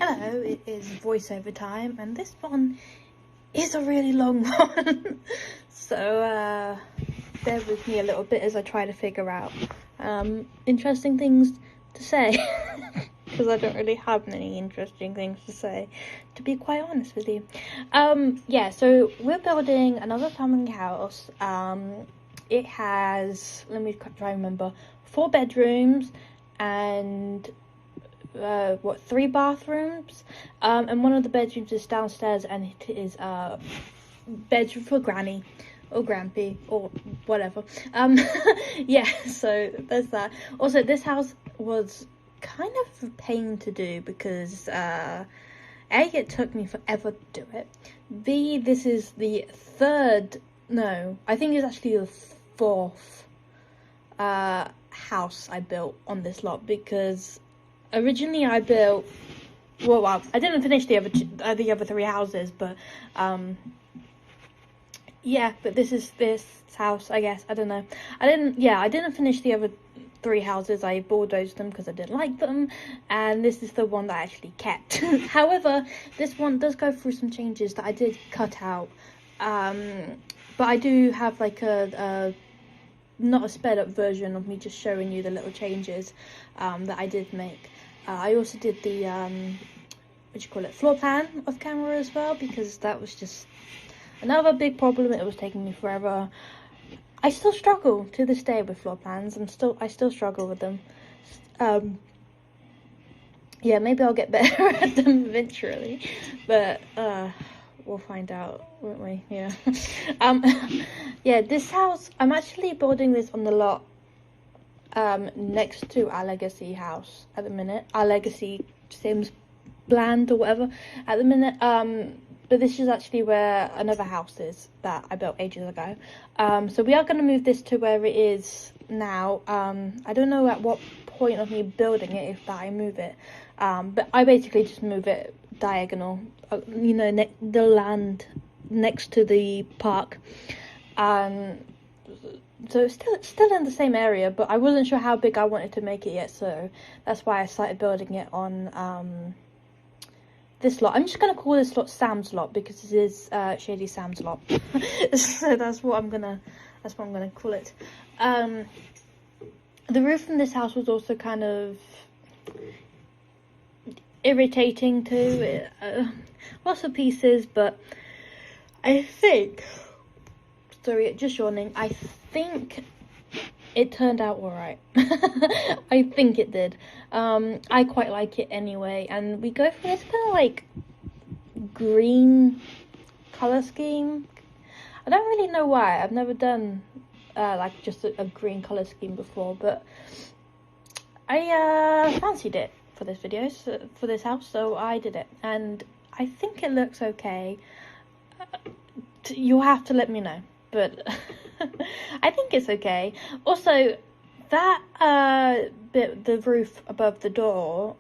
Hello, it is voiceover time, and this one is a really long one. So, bear with me a little bit as I try to figure out interesting things to say. Because I don't really have many interesting things to say, to be quite honest with you. Yeah, so we're building another family house. It has, let me try and remember, 4 bedrooms and 3 bathrooms, and one of the bedrooms is downstairs, and it is a bedroom for granny or grampy or whatever. Yeah, so there's that. Also, this house was kind of a pain to do because A, it took me forever to do it. B, this is the I think it's actually the 4th house I built on this lot, because originally I built, well, I didn't finish the other 3 houses, but yeah, but this is this house, I guess. I don't know. I didn't finish the other 3 houses. I bulldozed them because I didn't like them, and this is the one that I actually kept. However, this one does go through some changes that I did cut out, but I do have like a not a sped up version of me just showing you the little changes that I did make. I also did the floor plan off camera as well, because that was just another big problem. It was taking me forever. I still struggle to this day with floor plans. I still struggle with them. Yeah, maybe I'll get better at them eventually, but we'll find out, won't we? Yeah. Yeah, this house, I'm actually building this on the lot next to our legacy house at the minute. Our legacy Sims Bland or whatever at the minute. But this is actually where another house is that I built ages ago. So we are going to move this to where it is now. I don't know at what point of me building it if that I move it. But I basically just move it diagonal, you know, the land next to the park. So it's still in the same area, but I wasn't sure how big I wanted to make it yet, so that's why I started building it on this lot. I'm just gonna call this lot Sam's lot because it is Shady Sam's lot. So that's what I'm gonna call it. The roof in this house was also kind of irritating too. Lots of pieces, but I think, sorry, just yawning, I think it turned out alright. I think it did. I quite like it anyway, and we go for this kind of like green colour scheme. I don't really know why. I've never done like just a green colour scheme before, but I fancied it for this video, for this house, so I did it, and I think it looks okay. You'll have to let me know, but I think it's okay. Also, that bit, the roof above the door,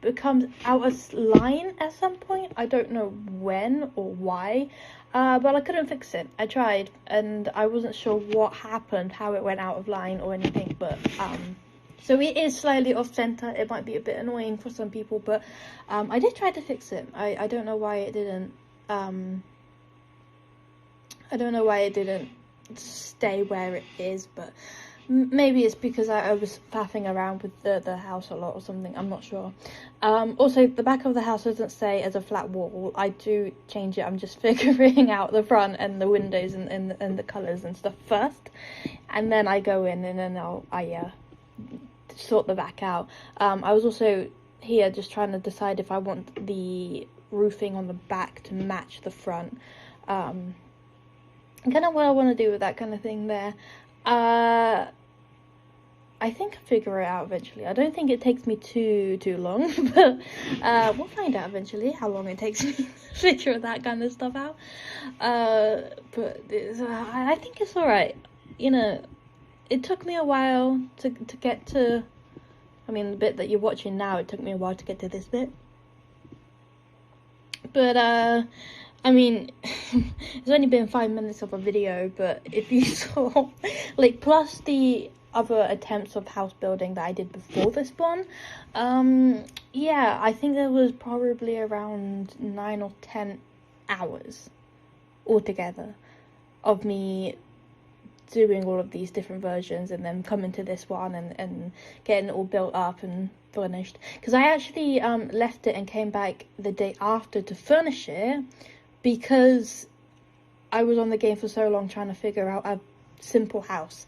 becomes out of line at some point. I don't know when or why, but I couldn't fix it. I tried, and I wasn't sure what happened, how it went out of line or anything, but so it is slightly off center. It might be a bit annoying for some people, but I did try to fix it. I don't know why it didn't I don't know why it didn't stay where it is, but maybe it's because I was faffing around with the house a lot or something. I'm not sure. Also, the back of the house doesn't stay as a flat wall. I do change it. I'm just figuring out the front and the windows and the colours and stuff first, and then I go in and then I sort the back out. I was also here just trying to decide if I want the roofing on the back to match the front. Kind of what I want to do with that kind of thing there. I think I'll figure it out eventually. I don't think it takes me too long, but we'll find out eventually how long it takes me to figure that kind of stuff out. But I think it's alright. You know, it took me a while to get to, I mean, the bit that you're watching now, it took me a while to get to this bit. But I mean, it's only been 5 minutes of a video, but if you saw, like, plus the other attempts of house building that I did before this one. Yeah, I think there was probably around 9 or 10 hours altogether of me doing all of these different versions and then coming to this one and getting it all built up and furnished. Because I actually left it and came back the day after to furnish it, because I was on the game for so long trying to figure out a simple house.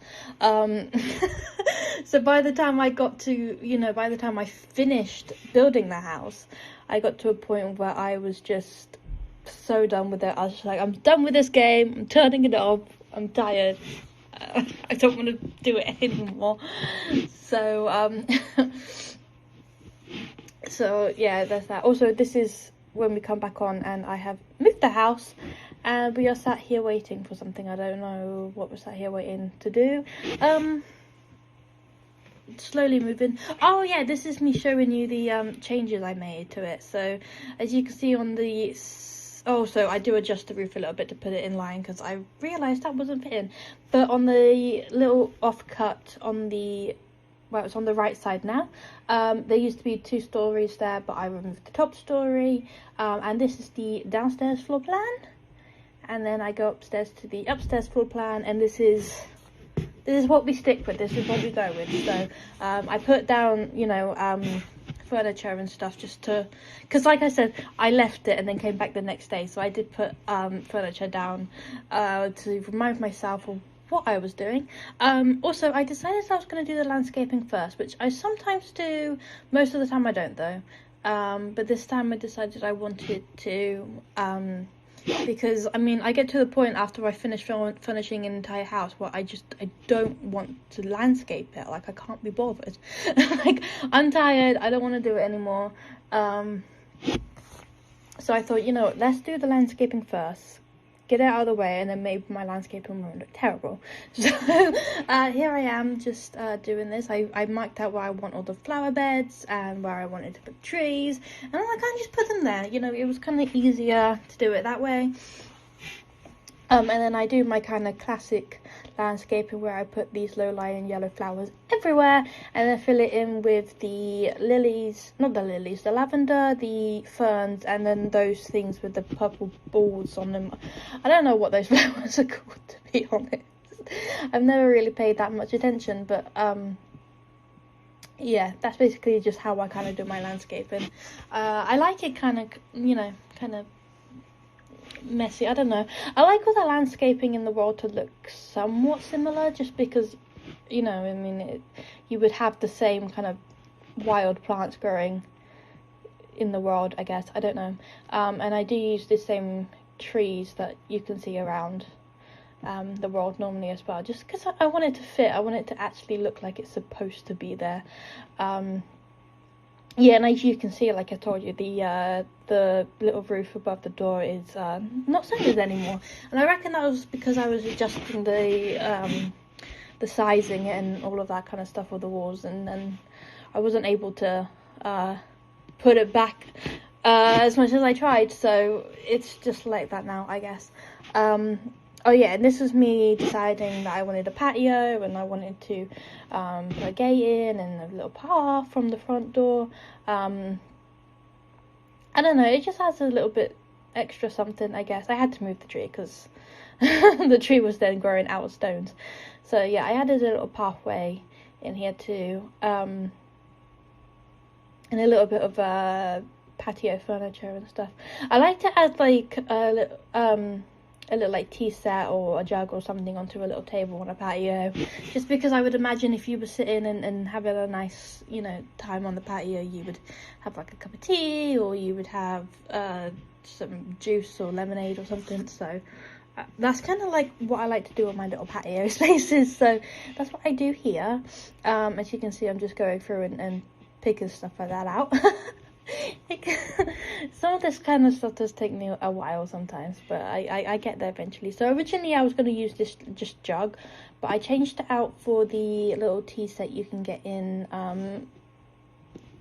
So by the time I got to, by the time I finished building the house, I got to a point where I was just so done with it. I was just like, I'm done with this game, I'm turning it off, I'm tired, I don't want to do it anymore. So so yeah, there's that. Also, this is when we come back on and I have moved the house and we are sat here waiting for something. I don't know what we're sat here waiting to do. Slowly moving. Oh yeah, this is me showing you the changes I made to it. So as you can see on the so I do adjust the roof a little bit to put it in line because I realized that wasn't fitting. But on the little offcut on the it's on the right side now. There used to be 2 stories there, but I removed the top story. And this is the downstairs floor plan. And then I go upstairs to the upstairs floor plan, and this is what we stick with. This is what we go with. So I put down, furniture and stuff just to, because like I said, I left it and then came back the next day. So I did put furniture down to remind myself of what I was doing. Also, I decided I was going to do the landscaping first, which I sometimes do. Most of the time I don't though. But this time I decided I wanted to, because I get to the point after I finish furnishing an entire house where I don't want to landscape it. Like, I can't be bothered. Like, I'm tired, I don't want to do it anymore. So I thought, let's do the landscaping first, get it out of the way, and then maybe my landscaping won't look terrible. So here I am just doing this. I marked out where I want all the flower beds and where I wanted to put trees, and I'm like, I just put them there. It was kind of easier to do it that way. And then I do my kind of classic landscaping where I put these low-lying yellow flowers everywhere, and then fill it in with the lilies, not the lilies, the lavender, the ferns, and then those things with the purple balls on them. I don't know what those flowers are called, to be honest. I've never really paid that much attention, but yeah, that's basically just how I kind of do my landscaping. I like it kind of messy. I don't know. I like all the landscaping in the world to look somewhat similar, just because, you would have the same kind of wild plants growing in the world, I guess. I don't know. And I do use the same trees that you can see around the world normally as well, just because I want it to fit. I want it to actually look like it's supposed to be there. Yeah, and as you can see, like I told you, the little roof above the door is not centered anymore, and I reckon that was because I was adjusting the sizing and all of that kind of stuff with the walls, and then I wasn't able to put it back as much as I tried, so it's just like that now, I guess. Oh yeah, and this was me deciding that I wanted a patio, and I wanted to put a gate in and a little path from the front door. I don't know, it just has a little bit extra something, I guess. I had to move the tree because the tree was then growing out of stones. So yeah, I added a little pathway in here too, and a little bit of patio furniture and stuff. I like to add like a little like tea set or a jug or something onto a little table on a patio, just because I would imagine if you were sitting and having a nice time on the patio, you would have like a cup of tea, or you would have some juice or lemonade or something. So that's kind of like what I like to do on my little patio spaces, so that's what I do here. As you can see, I'm just going through and picking stuff like that out. Some of this kind of stuff does take me a while sometimes, but I get there eventually. So originally I was going to use this just jug, but I changed it out for the little tea set you can get in,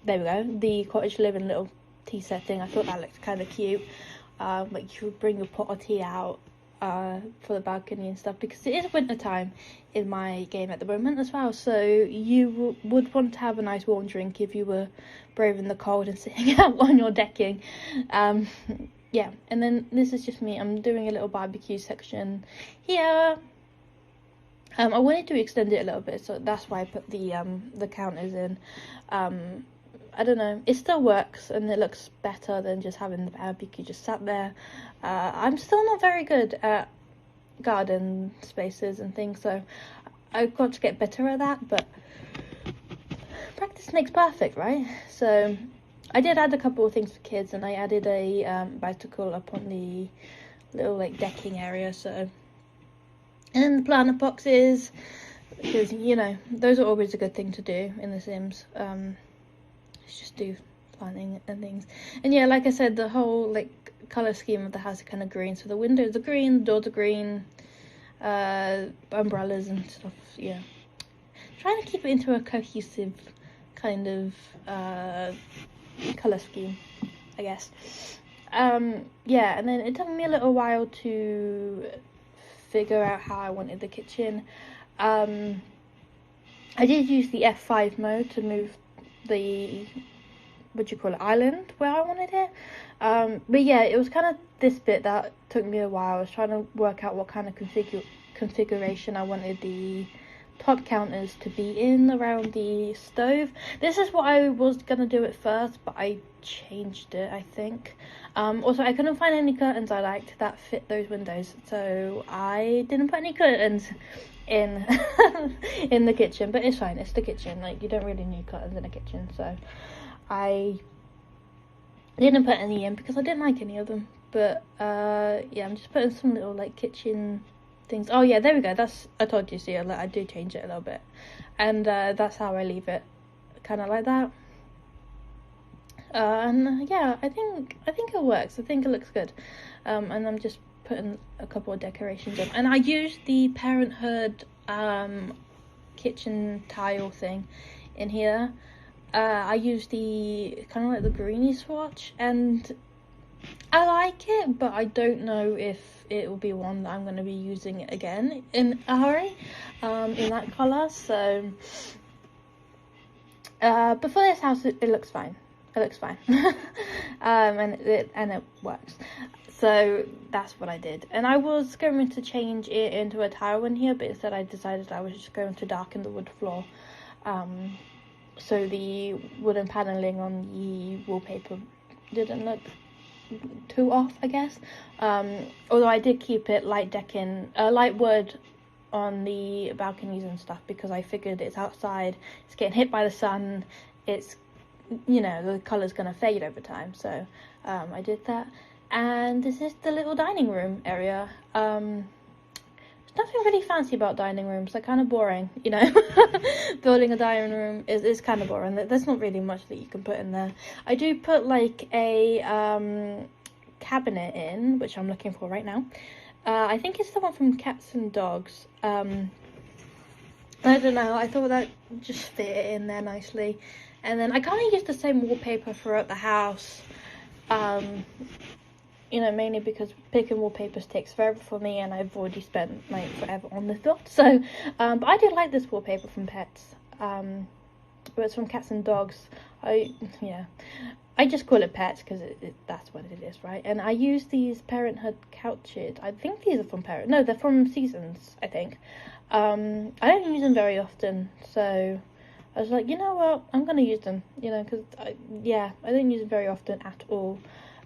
there we go, the Cottage Living little tea set thing. I thought that looked kind of cute. Like you would bring your pot of tea out for the balcony and stuff, because it is winter time in my game at the moment as well, so you would want to have a nice warm drink if you were braving the cold and sitting out on your decking. Yeah, and then this is just me. I'm doing a little barbecue section here. I wanted to extend it a little bit, so that's why I put the counters in. I don't know, it still works and it looks better than just having the barbecue just sat there. I'm still not very good at garden spaces and things, so I've got to get better at that, but practice makes perfect, right? So I did add a couple of things for kids, and I added a bicycle up on the little like decking area, so, and then the planter boxes, because you know those are always a good thing to do in The Sims. Just do planting and things. And yeah, like I said, the whole like color scheme of the house is kind of green, so the windows are green, the doors are green, umbrellas and stuff. Yeah, trying to keep it into a cohesive kind of color scheme, I guess. Yeah, and then it took me a little while to figure out how I wanted the kitchen. I did use the F5 mode to move the, what do you call it, island where I wanted it. But yeah, it was kind of this bit that took me a while. I was trying to work out what kind of configuration I wanted the top counters to be in around the stove. This is what I was gonna do at first, but I changed it, I think. Also, I couldn't find any curtains I liked that fit those windows, so I didn't put any curtains in in the kitchen, but it's fine, it's the kitchen, like you don't really need curtains in a kitchen, so I didn't put any in because I didn't like any of them. But yeah, I'm just putting some little like kitchen things. Oh yeah, there we go, that's, I told you, see, I do change it a little bit, and that's how I leave it, kind of like that. And yeah, I think it works. I think it looks good. And I'm just putting a couple of decorations in, and I used the Parenthood kitchen tile thing in here. I used the kind of like the greeny swatch, and I like it, but I don't know if it will be one that I'm going to be using again in a hurry, in that colour. So but for this house it looks fine. It looks fine. And it works. So that's what I did. And I was going to change it into a tile in here, but instead I decided I was just going to darken the wood floor. So the wooden paneling on the wallpaper didn't look too off, I guess. Although I did keep it light decking, light wood on the balconies and stuff, because I figured it's outside, it's getting hit by the sun, it's, you know, the colour's gonna fade over time, so I did that. And this is the little dining room area. There's nothing really fancy about dining rooms, they're kind of boring, you know. Building a dining room is kind of boring. There's not really much that you can put in there. I do put like a cabinet in, which I'm looking for right now. I think it's the one from Cats and Dogs. I don't know, I thought that just fit in there nicely. And then I kind of used the same wallpaper throughout the house, you know, mainly because picking wallpapers takes forever for me, and I've already spent like forever on this lot. So, but I did like this wallpaper from Pets, but it's from Cats and Dogs. I just call it Pets because that's what it is, right? And I use these Parenthood couches. I think these are from No, they're from Seasons, I think. I don't use them very often, so I was like, you know what, I'm gonna use them, you know, because I don't use them very often at all.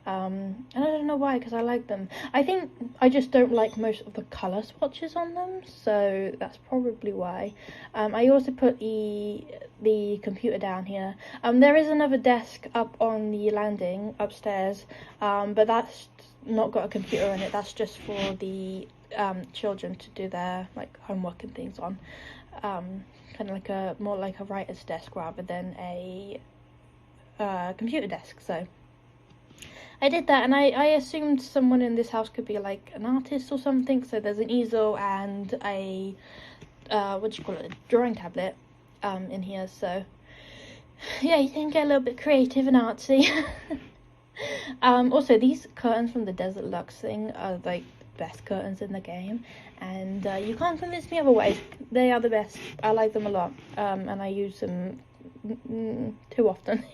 And I don't know why, because I like them. I think I just don't like most of the colour swatches on them, so that's probably why. I also put the computer down here. There is another desk up on the landing upstairs, but that's not got a computer in it. That's just for the children to do their like homework and things on. Kind of like more like a writer's desk rather than a computer desk. So I did that, and I assumed someone in this house could be like an artist or something. So there's an easel and a what do you call it, a drawing tablet in here. So yeah, you can get a little bit creative and artsy. Also, these curtains from the Desert Luxe thing are like best curtains in the game, and you can't convince me otherwise. They are the best. I like them a lot, and I use them too often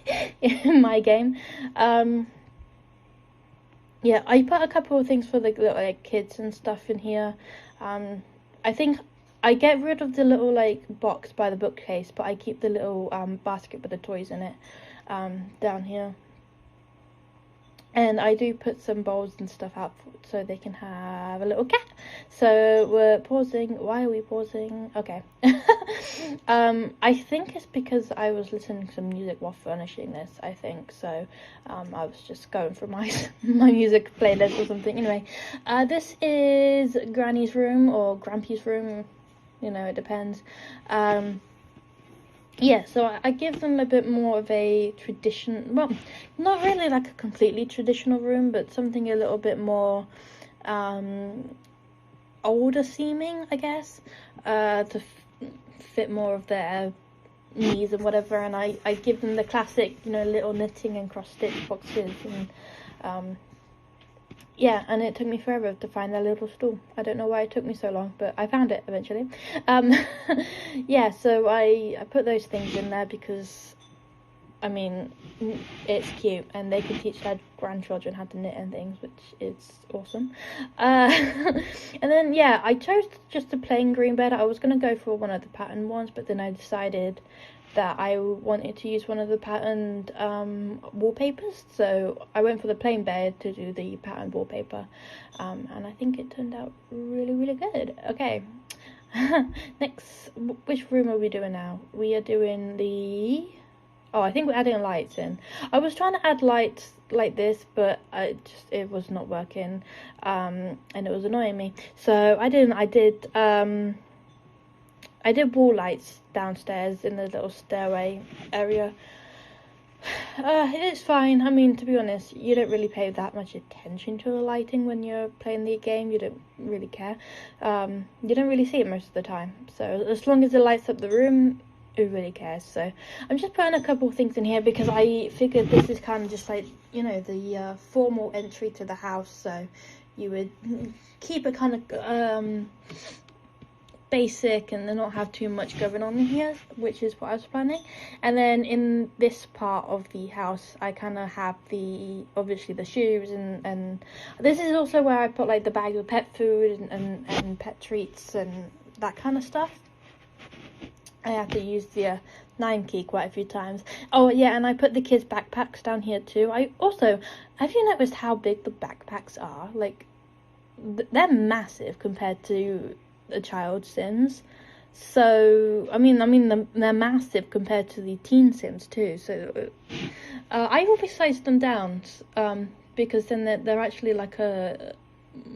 in my game. Yeah, I put a couple of things for the little like kids and stuff in here. I think I get rid of the little like box by the bookcase, but I keep the little basket with the toys in it down here. And I do put some bowls and stuff out so they can have a little cat. So we're pausing. Why are we pausing? Okay. I think it's because I was listening to some music while furnishing this, I think. So I was just going through my my music playlist or something. Anyway, this is Granny's room or Grampy's room. You know, it depends. Yeah, so I give them a bit more of a tradition, well, not really like a completely traditional room, but something a little bit more older seeming, I guess, to fit more of their needs and whatever. And I give them the classic, you know, little knitting and cross stitch boxes, and yeah, and it took me forever to find that little stool. I don't know why it took me so long, but I found it eventually. Yeah, so I put those things in there because, I mean, it's cute, and they can teach their grandchildren how to knit and things, which is awesome. And then, yeah, I chose just a plain green bed. I was going to go for one of the pattern ones, but then I decided that I wanted to use one of the patterned wallpapers, so I went for the plain bed to do the patterned wallpaper, and I think it turned out really, really good. Okay, next, which room are we doing now? We are doing the, oh, I think we're adding lights in. I was trying to add lights like this, but it was not working, and it was annoying me, so I did wall lights downstairs in the little stairway area. It's fine. I mean, to be honest, you don't really pay that much attention to the lighting when you're playing the game. You don't really care. You don't really see it most of the time. So as long as it lights up the room, who really cares? So I'm just putting a couple of things in here because I figured this is kind of just like, you know, the formal entry to the house. So you would keep it kind of basic and then not have too much going on in here, which is what I was planning. And then in this part of the house I kind of have obviously the shoes, and this is also where I put like the bag of pet food and pet treats and that kind of stuff. I have to use the 9 key quite a few times. Oh yeah, and I put the kids' backpacks down here too. I also, have you noticed how big the backpacks are? Like, they're massive compared to a child's Sims. So I mean they're massive compared to the teen Sims too. So I always size them down because then they're actually like a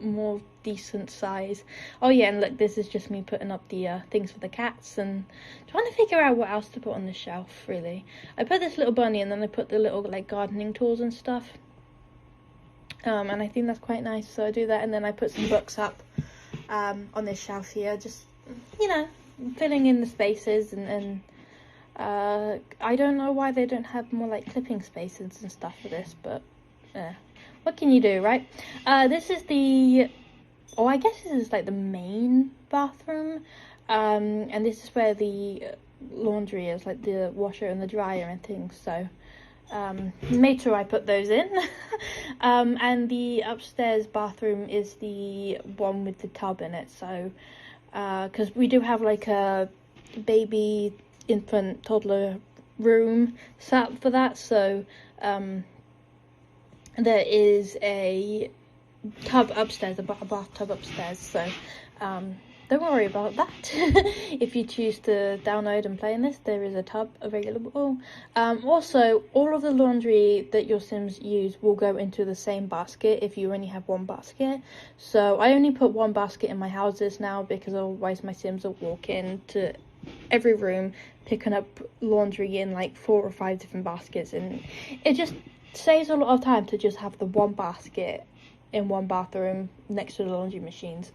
more decent size. Oh yeah, and look, this is just me putting up the things for the cats and trying to figure out what else to put on the shelf. Really, I put this little bunny, and then I put the little like gardening tools and stuff, and I think that's quite nice, so I do that. And then I put some books up on this shelf here, just, you know, filling in the spaces, and I don't know why they don't have more like clipping spaces and stuff for this, but what can you do, right? This is I guess this is like the main bathroom, and this is where the laundry is, like the washer and the dryer and things, so made sure I put those in. And the upstairs bathroom is the one with the tub in it, so because we do have like a baby, infant, toddler room set up for that, so there is a tub upstairs, a bathtub upstairs, so don't worry about that. If you choose to download and play in this, there is a tub available. Also, all of the laundry that your Sims use will go into the same basket if you only have one basket. So I only put one basket in my houses now, because otherwise my Sims will walk into every room picking up laundry in like 4 or 5 different baskets, and it just saves a lot of time to just have the one basket in one bathroom next to the laundry machines.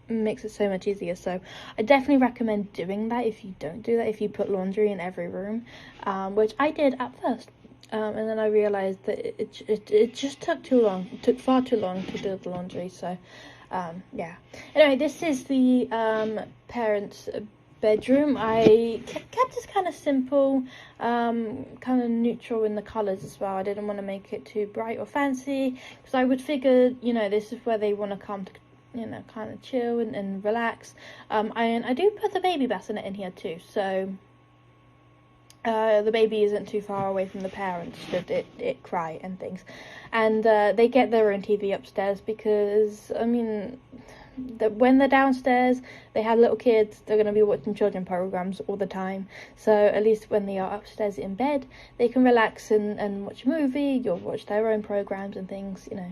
Makes it so much easier. So I definitely recommend doing that if you don't do that, if you put laundry in every room, which I did at first, and then I realized that it just took too long. It took far too long to do the laundry, so Yeah. Anyway, this is the parents' bedroom. I kept this kind of simple, kind of neutral in the colours as well. I didn't want to make it too bright or fancy, because I would figure, you know, this is where they want to come to, you know, kind of chill and relax. I do put the baby bassinet in here too, so the baby isn't too far away from the parents should it cry and things. And they get their own TV upstairs because, I mean, when they're downstairs, they have little kids, they're going to be watching children programs all the time. So at least when they are upstairs in bed, they can relax and watch a movie or watch their own programs and things, you know.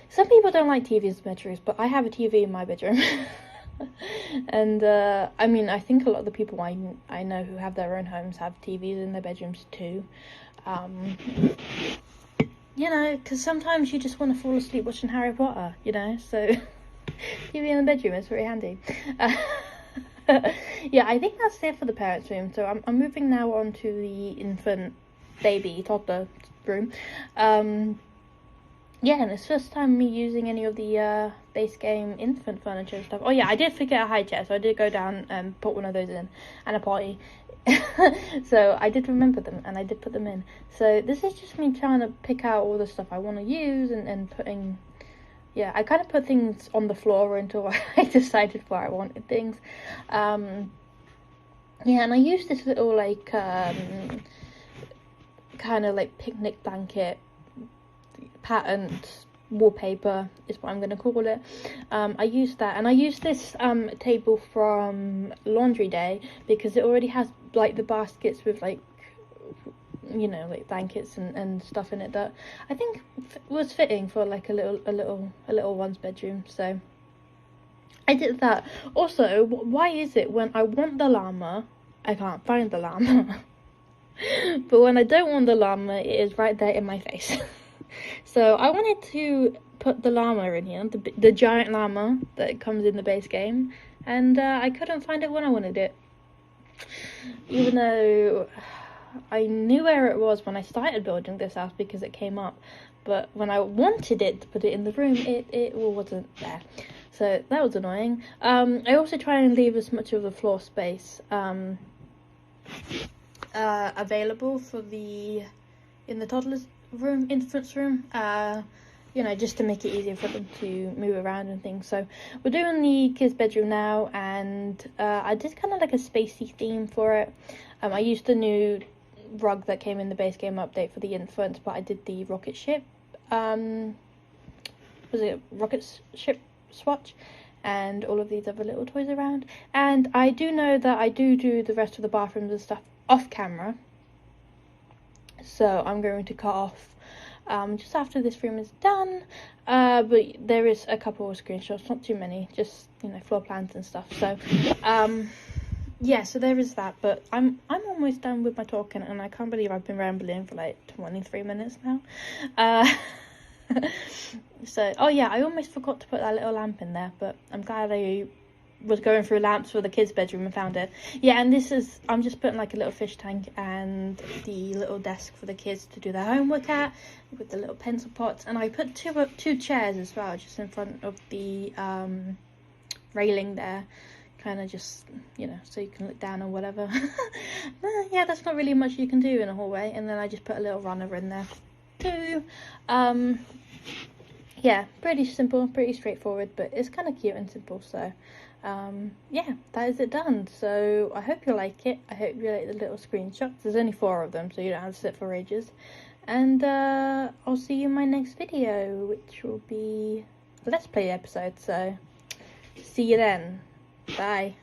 Some people don't like TVs in bedrooms, but I have a TV in my bedroom. And I mean, I think a lot of the people I know who have their own homes have TVs in their bedrooms too. You know, because sometimes you just want to fall asleep watching Harry Potter, you know, so TV in the bedroom is very handy. Yeah, I think that's it for the parents' room. So I'm moving now on to the infant, baby, toddler room. Yeah, and it's first time me using any of the base game infant furniture and stuff. Oh yeah, I did forget a high chair, so I did go down and put one of those in, and a potty. So I did remember them, and I did put them in. So this is just me trying to pick out all the stuff I want to use, and putting, yeah, I kind of put things on the floor until I decided where I wanted things. Yeah, and I used this little, like, kind of like picnic blanket patterned wallpaper is what I'm going to call it. I used that, and I used this table from Laundry Day because it already has like the baskets with, like, you know, like blankets and stuff in it that I think was fitting for like a little one's bedroom. So I did that. Also, why is it when I want the llama, I can't find the llama? But when I don't want the llama, it is right there in my face. So I wanted to put the llama in here, the giant llama that comes in the base game, and I couldn't find it when I wanted it. Even though I knew where it was when I started building this house because it came up, but when I wanted it to put it in the room, it wasn't there. So that was annoying. I also try and leave as much of the floor space available for in the toddler's room, infant's room, you know, just to make it easier for them to move around and things. So we're doing the kids' bedroom now, and I did kind of like a spacey theme for it. I used the new rug that came in the base game update for the infants, but I did the rocket ship, was it rocket ship swatch, and all of these other little toys around. And I do know that I do the rest of the bathrooms and stuff off camera, so I'm going to cut off just after this room is done, but there is a couple of screenshots, not too many, just, you know, floor plans and stuff. So yeah, so there is that, but I'm almost done with my talking, and I can't believe I've been rambling for like 23 minutes now. So, oh yeah, I almost forgot to put that little lamp in there, but I'm glad I was going through lamps for the kids' bedroom and found it. Yeah, and this is, I'm just putting like a little fish tank and the little desk for the kids to do their homework at, with the little pencil pots, and I put two chairs as well, just in front of the railing there, kind of just, you know, so you can look down or whatever. Yeah, that's not really much you can do in a hallway. And then I just put a little runner in there too. Yeah, pretty simple, pretty straightforward, but it's kind of cute and simple. So yeah, that is it done. So I hope you like it. I hope you like the little screenshots. There's only 4 of them, so you don't have to sit for ages. And I'll see you in my next video, which will be a Let's Play episode. So see you then. Bye.